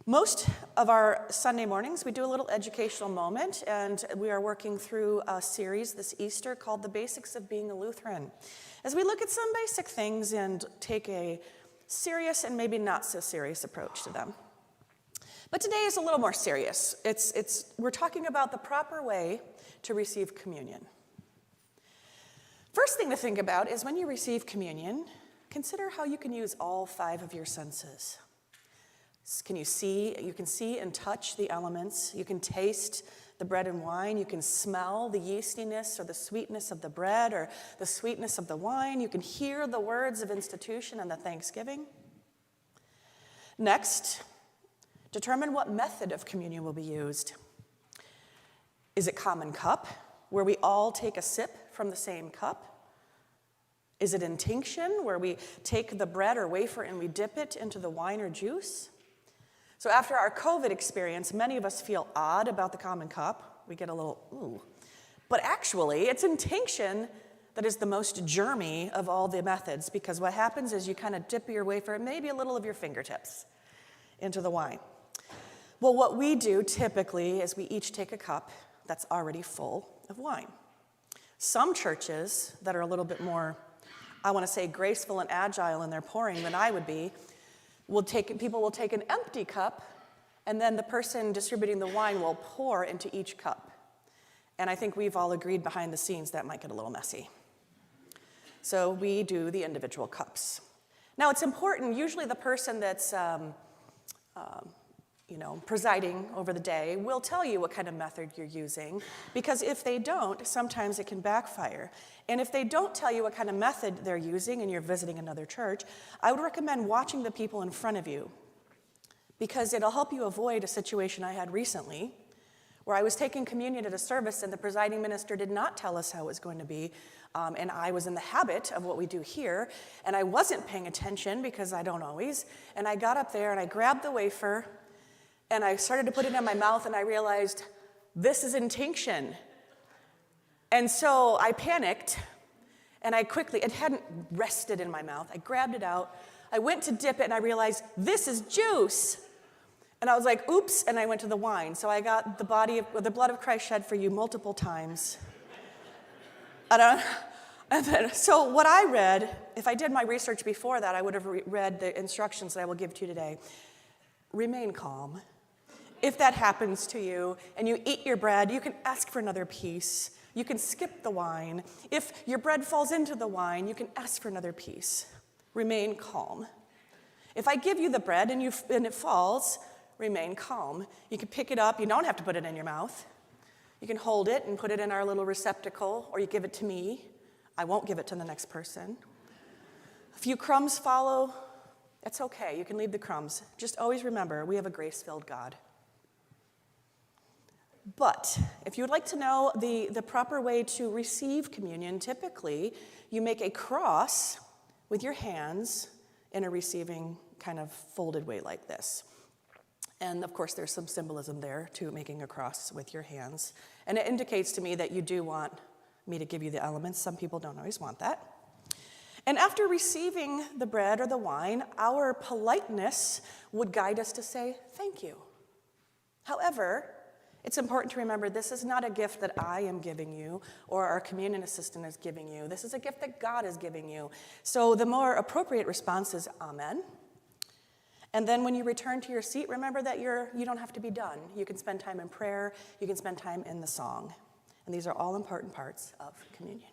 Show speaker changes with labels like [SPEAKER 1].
[SPEAKER 1] Most of our Sunday mornings, we do a little educational moment, and we are working through a series this Easter called The Basics of Being a Lutheran, as we look at some basic things and take a serious and maybe not so serious approach to them. But today is a little more serious. We're talking about the proper way to receive communion. First thing to think about is when you receive communion, consider how you can use all 5 of your senses. You can see and touch the elements. You can taste the bread and wine. You can smell the yeastiness or the sweetness of the bread or the sweetness of the wine. You can hear the words of institution and the thanksgiving. Next, determine what method of communion will be used. Is it common cup, where we all take a sip from the same cup? Is it intinction, where we take the bread or wafer and we dip it into the wine or juice? So after our COVID experience, many of us feel odd about the common cup. We get a little, ooh. But actually, it's intinction that is the most germy of all the methods, because what happens is you kind of dip your wafer, maybe a little of your fingertips, into the wine. Well, what we do typically is we each take a cup that's already full of wine. Some churches that are a little bit more, I want to say, graceful and agile in their pouring than I would be, people will take an empty cup, and then the person distributing the wine will pour into each cup. And I think we've all agreed behind the scenes that might get a little messy. So we do the individual cups. Now it's important, usually the person that's presiding over the day will tell you what kind of method you're using, because if they don't, sometimes it can backfire. And if they don't tell you what kind of method they're using and you're visiting another church, I would recommend watching the people in front of you, because it'll help you avoid a situation I had recently where I was taking communion at a service and the presiding minister did not tell us how it was going to be, and I was in the habit of what we do here, and I wasn't paying attention because I don't always, and I got up there and I grabbed the wafer and I started to put it in my mouth, and I realized, this is intinction. And so I panicked, and it hadn't rested in my mouth. I grabbed it out. I went to dip it, and I realized, this is juice. And I was like, oops, and I went to the wine. So I got the blood of Christ shed for you multiple times. So what I read, if I did my research before that, I would have read the instructions that I will give to you today. Remain calm. If that happens to you and you eat your bread, you can ask for another piece. You can skip the wine. If your bread falls into the wine, you can ask for another piece. Remain calm. If I give you the bread and it falls, remain calm. You can pick it up. You don't have to put it in your mouth. You can hold it and put it in our little receptacle, or you give it to me. I won't give it to the next person. A few crumbs follow. It's okay. You can leave the crumbs. Just always remember, we have a grace-filled God. But if you would like to know the proper way to receive communion, typically you make a cross with your hands in a receiving kind of folded way like this. And of course there's some symbolism there to making a cross with your hands. And it indicates to me that you do want me to give you the elements. Some people don't always want that. And after receiving the bread or the wine, our politeness would guide us to say, thank you. However, it's important to remember this is not a gift that I am giving you or our communion assistant is giving you. This is a gift that God is giving you. So the more appropriate response is amen. And then when you return to your seat, remember that you don't have to be done. You can spend time in prayer. You can spend time in the song. And these are all important parts of communion.